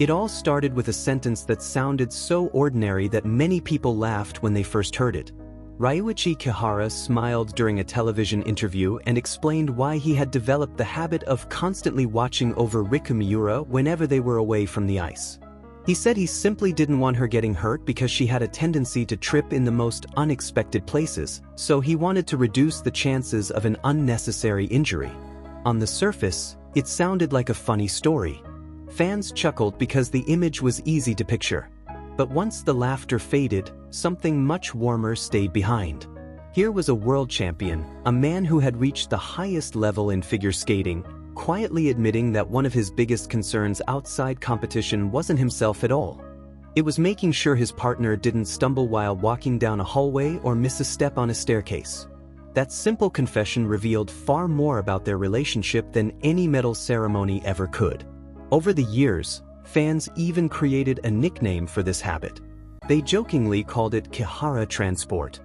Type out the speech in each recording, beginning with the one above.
It all started with a sentence that sounded so ordinary that many people laughed when they first heard it. Ryuichi Kihara smiled during a television interview and explained why he had developed the habit of constantly watching over Riku Miura whenever they were away from the ice. He said he simply didn't want her getting hurt because she had a tendency to trip in the most unexpected places, so he wanted to reduce the chances of an unnecessary injury. On the surface, it sounded like a funny story. Fans chuckled because the image was easy to picture. But once the laughter faded, something much warmer stayed behind. Here was a world champion, a man who had reached the highest level in figure skating, quietly admitting that one of his biggest concerns outside competition wasn't himself at all. It was making sure his partner didn't stumble while walking down a hallway or miss a step on a staircase. That simple confession revealed far more about their relationship than any medal ceremony ever could. Over the years, fans even created a nickname for this habit. They jokingly called it Kihara Transport.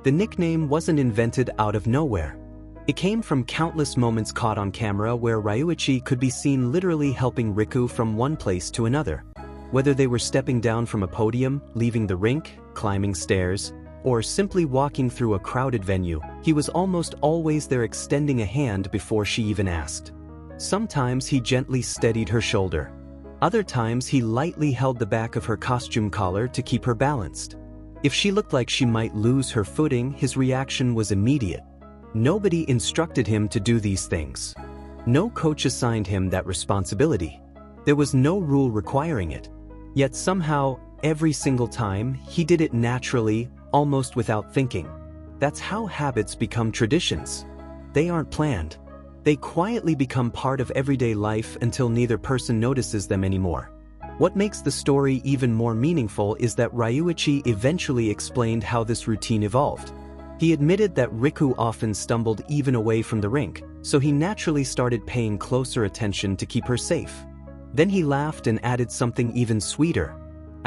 The nickname wasn't invented out of nowhere. It came from countless moments caught on camera where Ryuichi could be seen literally helping Riku from one place to another. Whether they were stepping down from a podium, leaving the rink, climbing stairs, or simply walking through a crowded venue, he was almost always there extending a hand before she even asked. Sometimes he gently steadied her shoulder. Other times he lightly held the back of her costume collar to keep her balanced. If she looked like she might lose her footing, his reaction was immediate. Nobody instructed him to do these things. No coach assigned him that responsibility. There was no rule requiring it. Yet somehow, every single time, he did it naturally, almost without thinking. That's how habits become traditions. They aren't planned. They quietly become part of everyday life until neither person notices them anymore. What makes the story even more meaningful is that Ryuichi eventually explained how this routine evolved. He admitted that Riku often stumbled even away from the rink, so he naturally started paying closer attention to keep her safe. Then he laughed and added something even sweeter.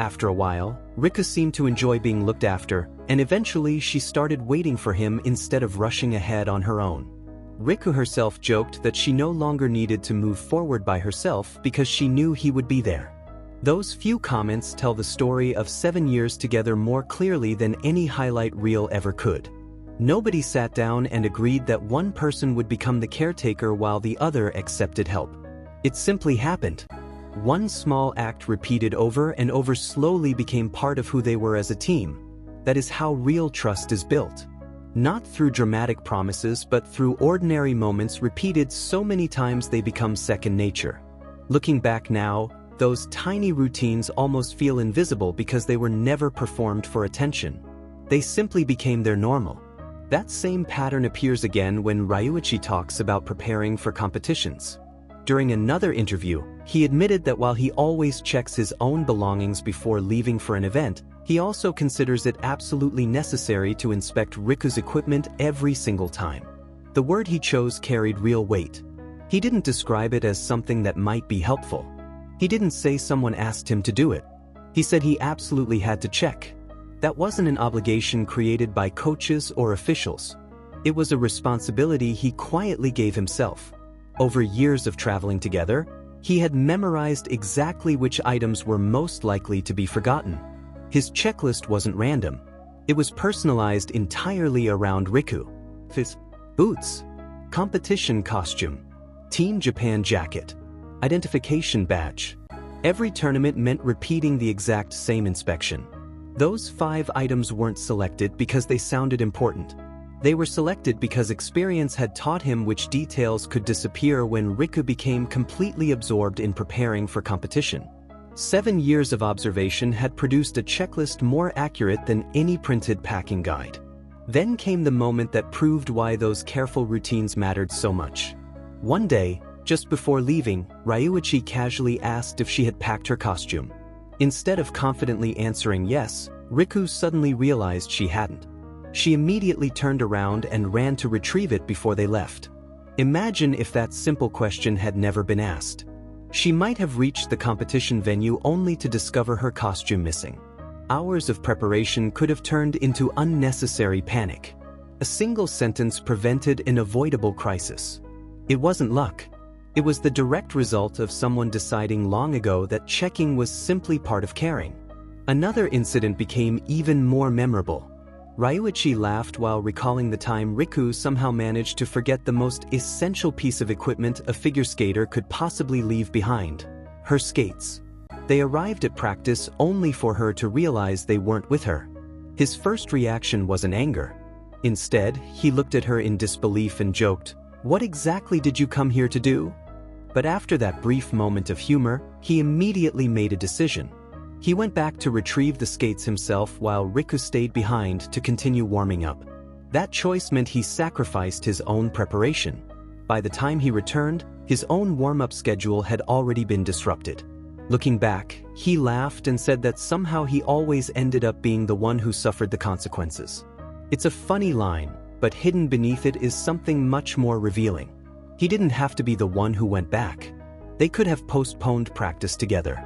After a while, Riku seemed to enjoy being looked after, and eventually she started waiting for him instead of rushing ahead on her own. Riku herself joked that she no longer needed to move forward by herself because she knew he would be there. Those few comments tell the story of 7 years together more clearly than any highlight reel ever could. Nobody sat down and agreed that one person would become the caretaker while the other accepted help. It simply happened. One small act repeated over and over slowly became part of who they were as a team. That is how real trust is built. Not through dramatic promises, but through ordinary moments repeated so many times they become second nature. Looking back now, those tiny routines almost feel invisible because they were never performed for attention. They simply became their normal. That same pattern appears again when Ryuichi talks about preparing for competitions. During another interview, he admitted that while he always checks his own belongings before leaving for an event, he also considers it absolutely necessary to inspect Riku's equipment every single time. The word he chose carried real weight. He didn't describe it as something that might be helpful. He didn't say someone asked him to do it. He said he absolutely had to check. That wasn't an obligation created by coaches or officials. It was a responsibility he quietly gave himself. Over years of traveling together, he had memorized exactly which items were most likely to be forgotten. His checklist wasn't random. It was personalized entirely around Riku. His boots, competition costume, Team Japan jacket, identification badge. Every tournament meant repeating the exact same inspection. Those 5 items weren't selected because they sounded important. They were selected because experience had taught him which details could disappear when Riku became completely absorbed in preparing for competition. 7 years of observation had produced a checklist more accurate than any printed packing guide. Then came the moment that proved why those careful routines mattered so much. One day, just before leaving, Ryuichi casually asked if she had packed her costume. Instead of confidently answering yes, Riku suddenly realized she hadn't. She immediately turned around and ran to retrieve it before they left. Imagine if that simple question had never been asked. She might have reached the competition venue only to discover her costume missing. Hours of preparation could have turned into unnecessary panic. A single sentence prevented an avoidable crisis. It wasn't luck. It was the direct result of someone deciding long ago that checking was simply part of caring. Another incident became even more memorable. Ryuichi laughed while recalling the time Riku somehow managed to forget the most essential piece of equipment a figure skater could possibly leave behind: her skates. They arrived at practice only for her to realize they weren't with her. His first reaction wasn't anger. Instead, he looked at her in disbelief and joked, "What exactly did you come here to do?" But after that brief moment of humor, he immediately made a decision. He went back to retrieve the skates himself while Riku stayed behind to continue warming up. That choice meant he sacrificed his own preparation. By the time he returned, his own warm-up schedule had already been disrupted. Looking back, he laughed and said that somehow he always ended up being the one who suffered the consequences. It's a funny line, but hidden beneath it is something much more revealing. He didn't have to be the one who went back. They could have postponed practice together.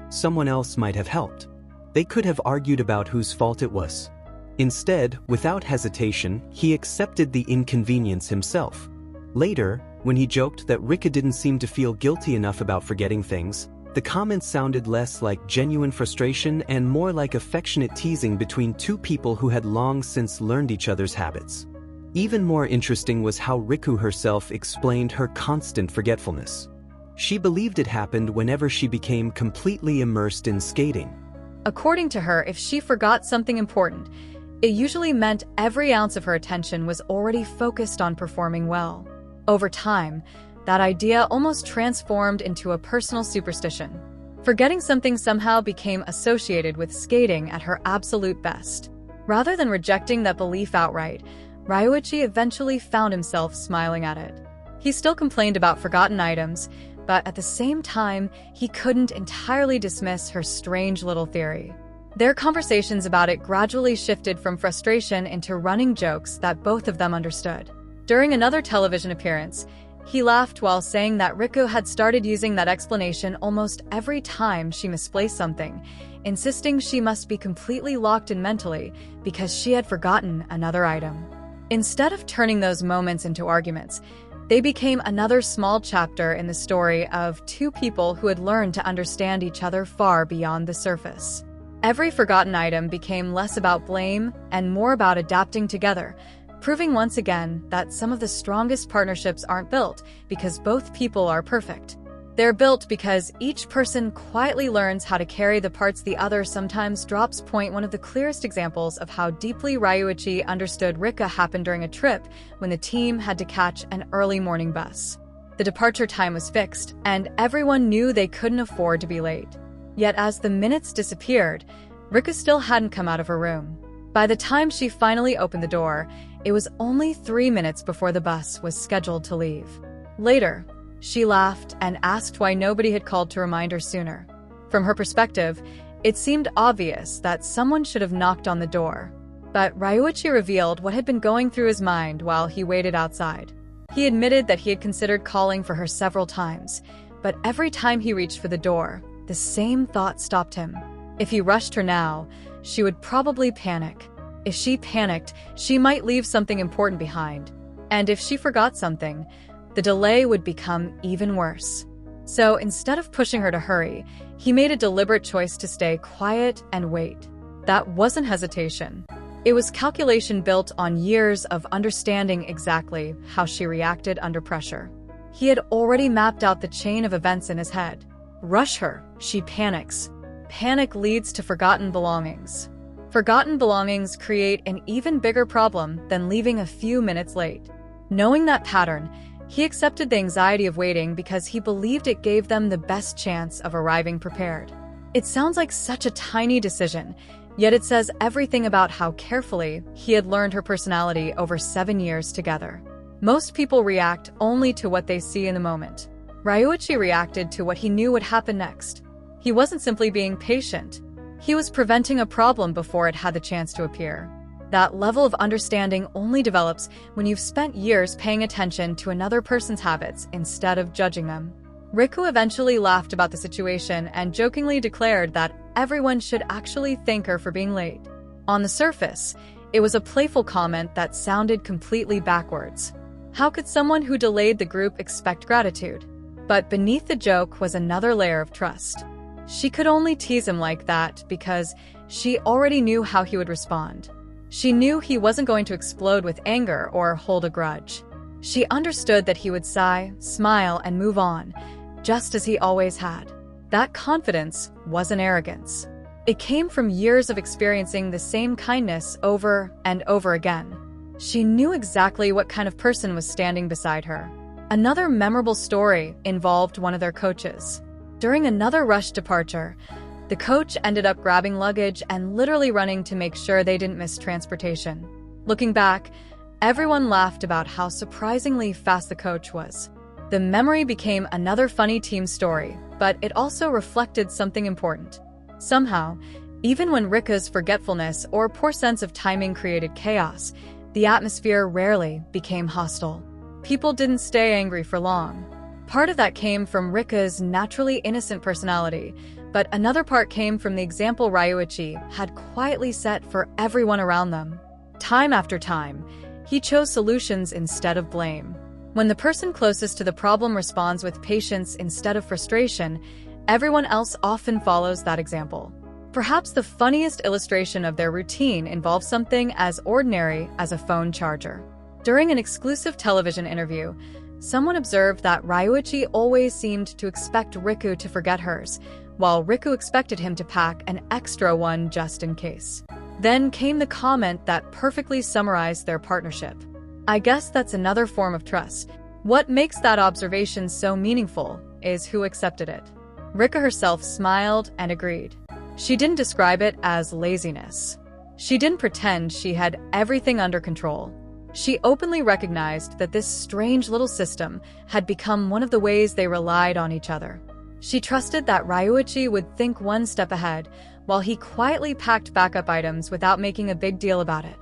Someone else might have helped. They could have argued about whose fault it was. Instead, without hesitation, he accepted the inconvenience himself. Later, when he joked that Rika didn't seem to feel guilty enough about forgetting things, the comment sounded less like genuine frustration and more like affectionate teasing between two people who had long since learned each other's habits. Even more interesting was how Riku herself explained her constant forgetfulness. She believed it happened whenever she became completely immersed in skating. According to her, if she forgot something important, it usually meant every ounce of her attention was already focused on performing well. Over time, that idea almost transformed into a personal superstition. Forgetting something somehow became associated with skating at her absolute best. Rather than rejecting that belief outright, Ryuichi eventually found himself smiling at it. He still complained about forgotten items, but at the same time, he couldn't entirely dismiss her strange little theory. Their conversations about it gradually shifted from frustration into running jokes that both of them understood. During another television appearance, he laughed while saying that Riku had started using that explanation almost every time she misplaced something, insisting she must be completely locked in mentally because she had forgotten another item. Instead of turning those moments into arguments, they became another small chapter in the story of two people who had learned to understand each other far beyond the surface. Every forgotten item became less about blame and more about adapting together, proving once again that some of the strongest partnerships aren't built because both people are perfect. They're built because each person quietly learns how to carry the parts the other sometimes drops. One of the clearest examples of how deeply Ryuichi understood Rika happened during a trip when the team had to catch an early morning bus. The departure time was fixed, and everyone knew they couldn't afford to be late. Yet as the minutes disappeared, Rika still hadn't come out of her room. By the time she finally opened the door, it was only 3 minutes before the bus was scheduled to leave. Later, she laughed and asked why nobody had called to remind her sooner. From her perspective, it seemed obvious that someone should have knocked on the door. But Ryuichi revealed what had been going through his mind while he waited outside. He admitted that he had considered calling for her several times, but every time he reached for the door, the same thought stopped him. If he rushed her now, she would probably panic. If she panicked, she might leave something important behind. And if she forgot something, the delay would become even worse. So instead of pushing her to hurry, he made a deliberate choice to stay quiet and wait. That wasn't hesitation. It was calculation built on years of understanding exactly how she reacted under pressure. He had already mapped out the chain of events in his head. Rush her, she panics. Panic leads to forgotten belongings. Forgotten belongings create an even bigger problem than leaving a few minutes late. Knowing that pattern, he accepted the anxiety of waiting because he believed it gave them the best chance of arriving prepared. It sounds like such a tiny decision, yet it says everything about how carefully he had learned her personality over 7 years together. Most people react only to what they see in the moment. Ryuichi reacted to what he knew would happen next. He wasn't simply being patient. He was preventing a problem before it had the chance to appear. That level of understanding only develops when you've spent years paying attention to another person's habits instead of judging them. Riku eventually laughed about the situation and jokingly declared that everyone should actually thank her for being late. On the surface, it was a playful comment that sounded completely backwards. How could someone who delayed the group expect gratitude? But beneath the joke was another layer of trust. She could only tease him like that because she already knew how he would respond. She knew he wasn't going to explode with anger or hold a grudge. She understood that he would sigh, smile, and move on, just as he always had. That confidence wasn't arrogance. It came from years of experiencing the same kindness over and over again. She knew exactly what kind of person was standing beside her. Another memorable story involved one of their coaches. During another rushed departure, the coach ended up grabbing luggage and literally running to make sure they didn't miss transportation. Looking back, everyone laughed about how surprisingly fast the coach was. The memory became another funny team story, but it also reflected something important. Somehow, even when Riku's forgetfulness or poor sense of timing created chaos, the atmosphere rarely became hostile. People didn't stay angry for long. Part of that came from Riku's naturally innocent personality, but another part came from the example Ryuichi had quietly set for everyone around them. Time after time, he chose solutions instead of blame. When the person closest to the problem responds with patience instead of frustration, everyone else often follows that example. Perhaps the funniest illustration of their routine involves something as ordinary as a phone charger. During an exclusive television interview, someone observed that Ryuichi always seemed to expect Riku to forget hers, while Riku expected him to pack an extra one just in case. Then came the comment that perfectly summarized their partnership. I guess that's another form of trust. What makes that observation so meaningful is who accepted it. Riku herself smiled and agreed. She didn't describe it as laziness. She didn't pretend she had everything under control. She openly recognized that this strange little system had become one of the ways they relied on each other. She trusted that Ryuichi would think one step ahead, while he quietly packed backup items without making a big deal about it.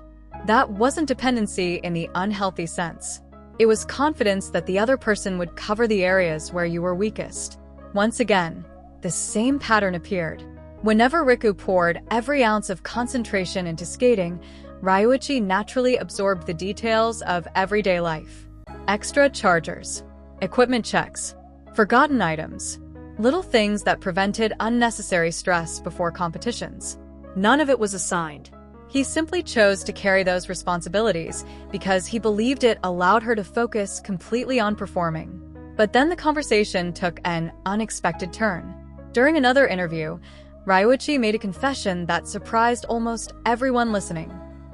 That wasn't dependency in the unhealthy sense. It was confidence that the other person would cover the areas where you were weakest. Once again, the same pattern appeared. Whenever Riku poured every ounce of concentration into skating, Ryuichi naturally absorbed the details of everyday life. Extra chargers, equipment checks, forgotten items, little things that prevented unnecessary stress before competitions. None of it was assigned. He simply chose to carry those responsibilities because he believed it allowed her to focus completely on performing. But then the conversation took an unexpected turn. During another interview, Ryuichi made a confession that surprised almost everyone listening.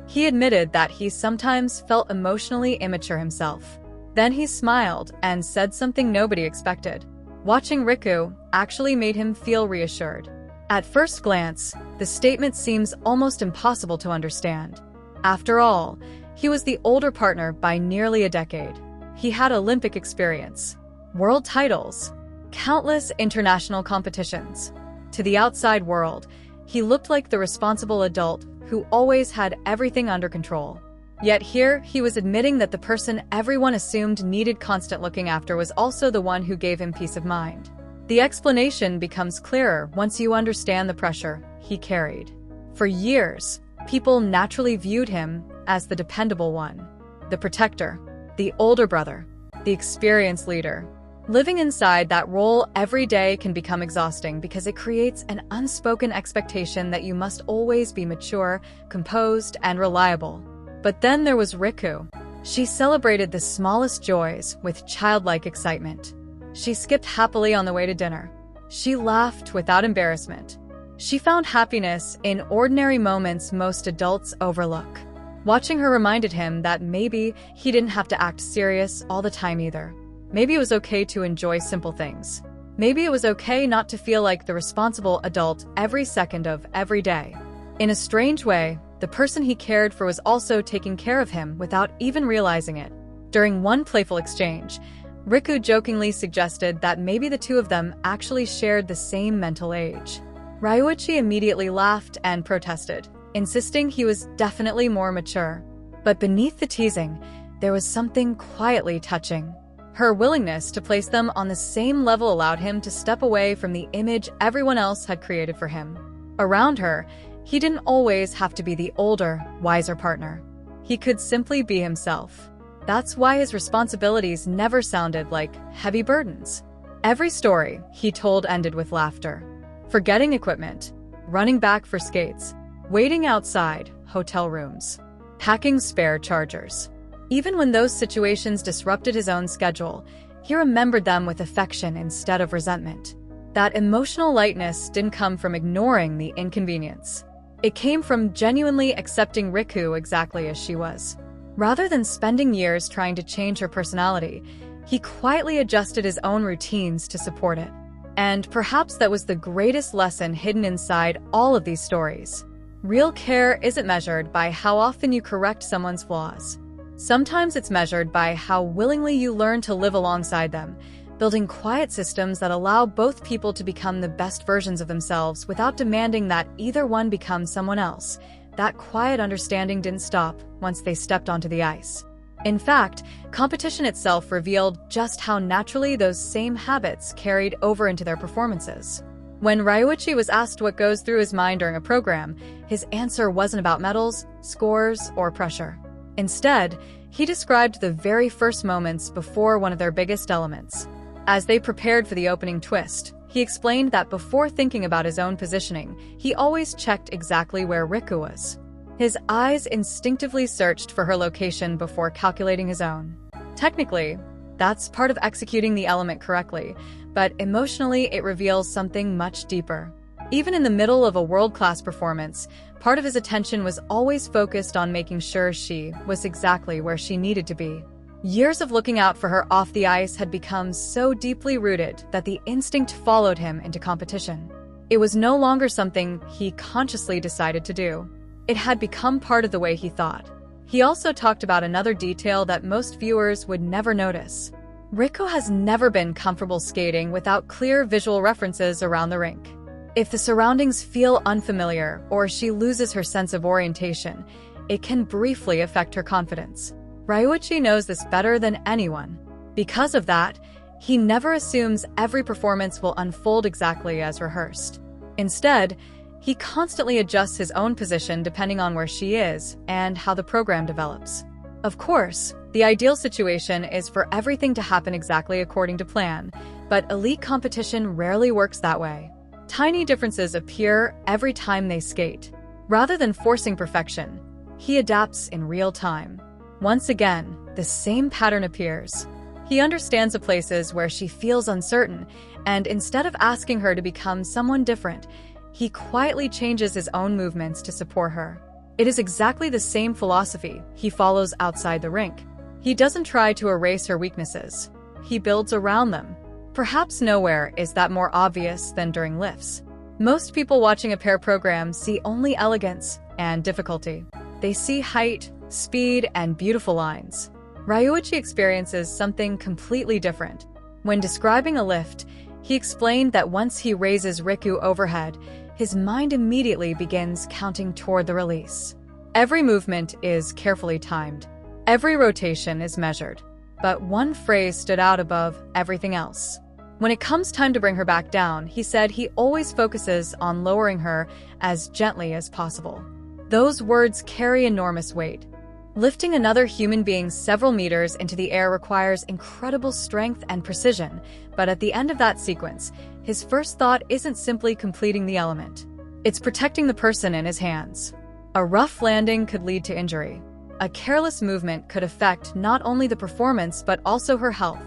He admitted that he sometimes felt emotionally immature himself. Then he smiled and said something nobody expected. Watching Riku actually made him feel reassured. At first glance, the statement seems almost impossible to understand. After all, he was the older partner by nearly a decade. He had Olympic experience, world titles, countless international competitions. To the outside world, he looked like the responsible adult who always had everything under control. Yet here, he was admitting that the person everyone assumed needed constant looking after was also the one who gave him peace of mind. The explanation becomes clearer once you understand the pressure he carried. For years, people naturally viewed him as the dependable one, the protector, the older brother, the experienced leader. Living inside that role every day can become exhausting because it creates an unspoken expectation that you must always be mature, composed, and reliable. But then there was Riku. She celebrated the smallest joys with childlike excitement. She skipped happily on the way to dinner. She laughed without embarrassment. She found happiness in ordinary moments most adults overlook. Watching her reminded him that maybe he didn't have to act serious all the time either. Maybe it was okay to enjoy simple things. Maybe it was okay not to feel like the responsible adult every second of every day. In a strange way, the person he cared for was also taking care of him without even realizing it. During one playful exchange, Riku jokingly suggested that maybe the two of them actually shared the same mental age. Ryuichi immediately laughed and protested, insisting he was definitely more mature. But beneath the teasing, there was something quietly touching. Her willingness to place them on the same level allowed him to step away from the image everyone else had created for him. Around her, he didn't always have to be the older, wiser partner. He could simply be himself. That's why his responsibilities never sounded like heavy burdens. Every story he told ended with laughter. Forgetting equipment, running back for skates, waiting outside hotel rooms, packing spare chargers. Even when those situations disrupted his own schedule, he remembered them with affection instead of resentment. That emotional lightness didn't come from ignoring the inconvenience. It came from genuinely accepting Riku exactly as she was. Rather than spending years trying to change her personality, he quietly adjusted his own routines to support it. And perhaps that was the greatest lesson hidden inside all of these stories. Real care isn't measured by how often you correct someone's flaws. Sometimes it's measured by how willingly you learn to live alongside them, building quiet systems that allow both people to become the best versions of themselves without demanding that either one become someone else. That quiet understanding didn't stop once they stepped onto the ice. In fact, competition itself revealed just how naturally those same habits carried over into their performances. When Ryuichi was asked what goes through his mind during a program, his answer wasn't about medals, scores, or pressure. Instead, he described the very first moments before one of their biggest elements. As they prepared for the opening twist, he explained that before thinking about his own positioning, he always checked exactly where Riku was. His eyes instinctively searched for her location before calculating his own. Technically, that's part of executing the element correctly, but emotionally it reveals something much deeper. Even in the middle of a world-class performance, part of his attention was always focused on making sure she was exactly where she needed to be. Years of looking out for her off the ice had become so deeply rooted that the instinct followed him into competition. It was no longer something he consciously decided to do. It had become part of the way he thought. He also talked about another detail that most viewers would never notice. Riku has never been comfortable skating without clear visual references around the rink. If the surroundings feel unfamiliar or she loses her sense of orientation, it can briefly affect her confidence. Ryuichi knows this better than anyone. Because of that, he never assumes every performance will unfold exactly as rehearsed. Instead, he constantly adjusts his own position depending on where she is and how the program develops. Of course, the ideal situation is for everything to happen exactly according to plan, but elite competition rarely works that way. Tiny differences appear every time they skate. Rather than forcing perfection, he adapts in real time. Once again, the same pattern appears. He understands the places where she feels uncertain, and instead of asking her to become someone different, he quietly changes his own movements to support her. It is exactly the same philosophy he follows outside the rink. He doesn't try to erase her weaknesses. He builds around them. Perhaps nowhere is that more obvious than during lifts. Most people watching a pair program see only elegance and difficulty. They see height, speed, and beautiful lines. Ryuichi experiences something completely different. When describing a lift, he explained that once he raises Riku overhead, his mind immediately begins counting toward the release. Every movement is carefully timed. Every rotation is measured. But one phrase stood out above everything else. When it comes time to bring her back down, he said he always focuses on lowering her as gently as possible. Those words carry enormous weight. Lifting another human being several meters into the air requires incredible strength and precision, but at the end of that sequence, his first thought isn't simply completing the element. It's protecting the person in his hands. A rough landing could lead to injury. A careless movement could affect not only the performance but also her health.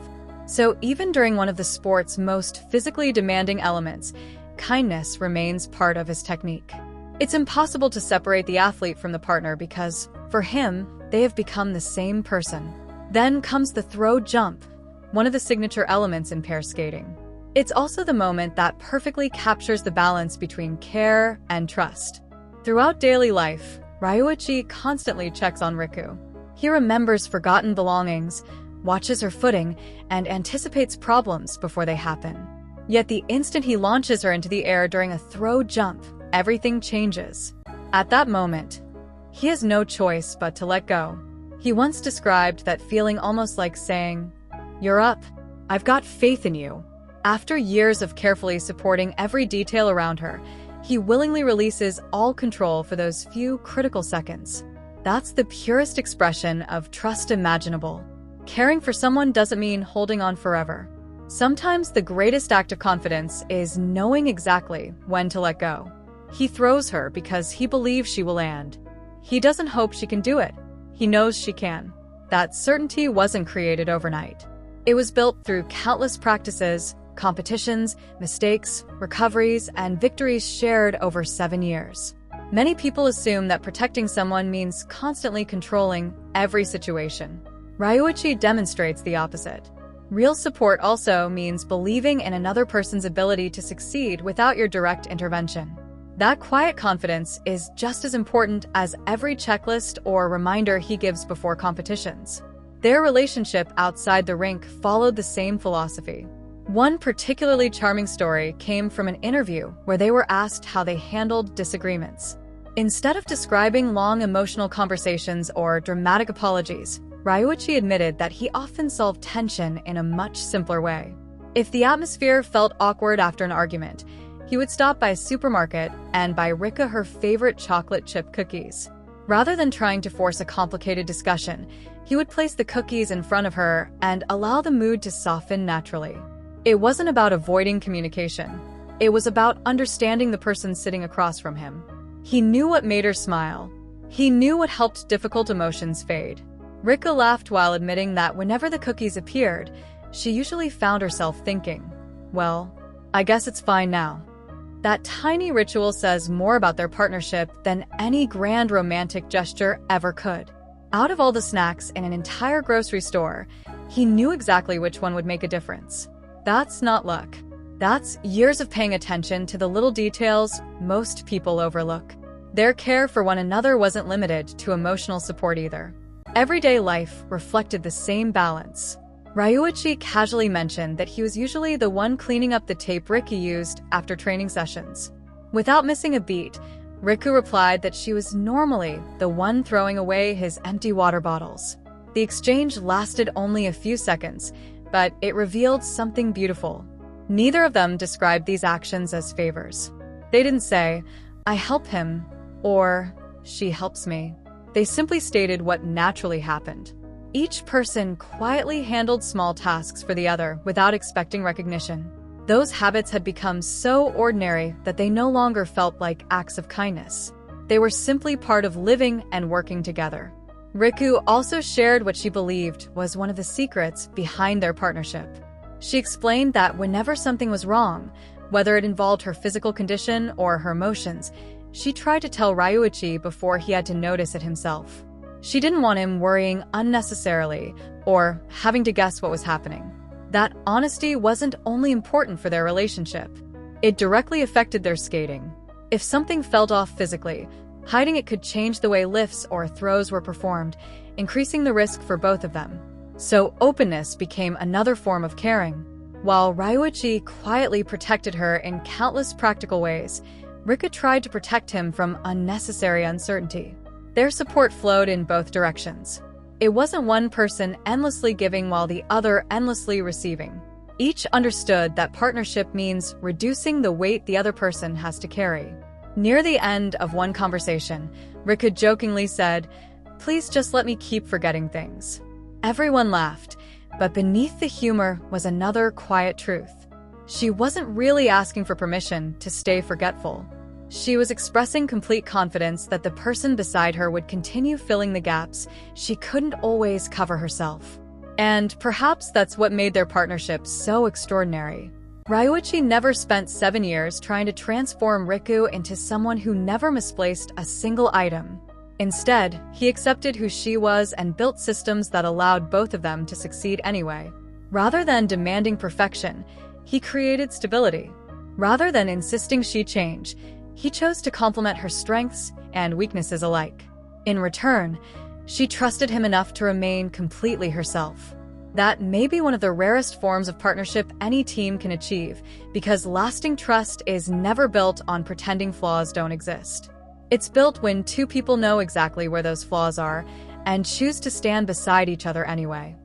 So even during one of the sport's most physically demanding elements, kindness remains part of his technique. It's impossible to separate the athlete from the partner because, for him, they have become the same person. Then comes the throw jump, one of the signature elements in pair skating. It's also the moment that perfectly captures the balance between care and trust. Throughout daily life, Ryuichi constantly checks on Riku. He remembers forgotten belongings, watches her footing, and anticipates problems before they happen. Yet the instant he launches her into the air during a throw jump, everything changes. At that moment, he has no choice but to let go. He once described that feeling almost like saying, "You're up. I've got faith in you." After years of carefully supporting every detail around her, he willingly releases all control for those few critical seconds. That's the purest expression of trust imaginable. Caring for someone doesn't mean holding on forever. Sometimes the greatest act of confidence is knowing exactly when to let go. He throws her because he believes she will land. He doesn't hope she can do it. He knows she can. That certainty wasn't created overnight. It was built through countless practices, competitions, mistakes, recoveries, and victories shared over 7 years. Many people assume that protecting someone means constantly controlling every situation. Ryuichi demonstrates the opposite. Real support also means believing in another person's ability to succeed without your direct intervention. That quiet confidence is just as important as every checklist or reminder he gives before competitions. Their relationship outside the rink followed the same philosophy. One particularly charming story came from an interview where they were asked how they handled disagreements. Instead of describing long emotional conversations or dramatic apologies, Ryuichi admitted that he often solved tension in a much simpler way. If the atmosphere felt awkward after an argument, he would stop by a supermarket and buy Riku her favorite chocolate chip cookies. Rather than trying to force a complicated discussion, he would place the cookies in front of her and allow the mood to soften naturally. It wasn't about avoiding communication. It was about understanding the person sitting across from him. He knew what made her smile. He knew what helped difficult emotions fade. Riku laughed while admitting that whenever the cookies appeared, she usually found herself thinking, well, I guess it's fine now. That tiny ritual says more about their partnership than any grand romantic gesture ever could. Out of all the snacks in an entire grocery store, he knew exactly which one would make a difference. That's not luck. That's years of paying attention to the little details most people overlook. Their care for one another wasn't limited to emotional support either. Everyday life reflected the same balance. Ryuichi casually mentioned that he was usually the one cleaning up the tape Riku used after training sessions. Without missing a beat, Riku replied that she was normally the one throwing away his empty water bottles. The exchange lasted only a few seconds, but it revealed something beautiful. Neither of them described these actions as favors. They didn't say, I help him, or she helps me. They simply stated what naturally happened. Each person quietly handled small tasks for the other without expecting recognition. Those habits had become so ordinary that they no longer felt like acts of kindness. They were simply part of living and working together. Riku also shared what she believed was one of the secrets behind their partnership. She explained that whenever something was wrong, whether it involved her physical condition or her emotions, she tried to tell Ryuichi before he had to notice it himself. She didn't want him worrying unnecessarily or having to guess what was happening. That honesty wasn't only important for their relationship. It directly affected their skating. If something felt off physically, hiding it could change the way lifts or throws were performed, increasing the risk for both of them. So openness became another form of caring. While Ryuichi quietly protected her in countless practical ways, Riku tried to protect him from unnecessary uncertainty. Their support flowed in both directions. It wasn't one person endlessly giving while the other endlessly receiving. Each understood that partnership means reducing the weight the other person has to carry. Near the end of one conversation, Riku jokingly said, "Please just let me keep forgetting things." Everyone laughed, but beneath the humor was another quiet truth. She wasn't really asking for permission to stay forgetful. She was expressing complete confidence that the person beside her would continue filling the gaps she couldn't always cover herself. And perhaps that's what made their partnership so extraordinary. Ryuichi never spent 7 years trying to transform Riku into someone who never misplaced a single item. Instead, he accepted who she was and built systems that allowed both of them to succeed anyway. Rather than demanding perfection, he created stability. Rather than insisting she change, he chose to complement her strengths and weaknesses alike. In return, she trusted him enough to remain completely herself. That may be one of the rarest forms of partnership any team can achieve, because lasting trust is never built on pretending flaws don't exist. It's built when two people know exactly where those flaws are and choose to stand beside each other anyway.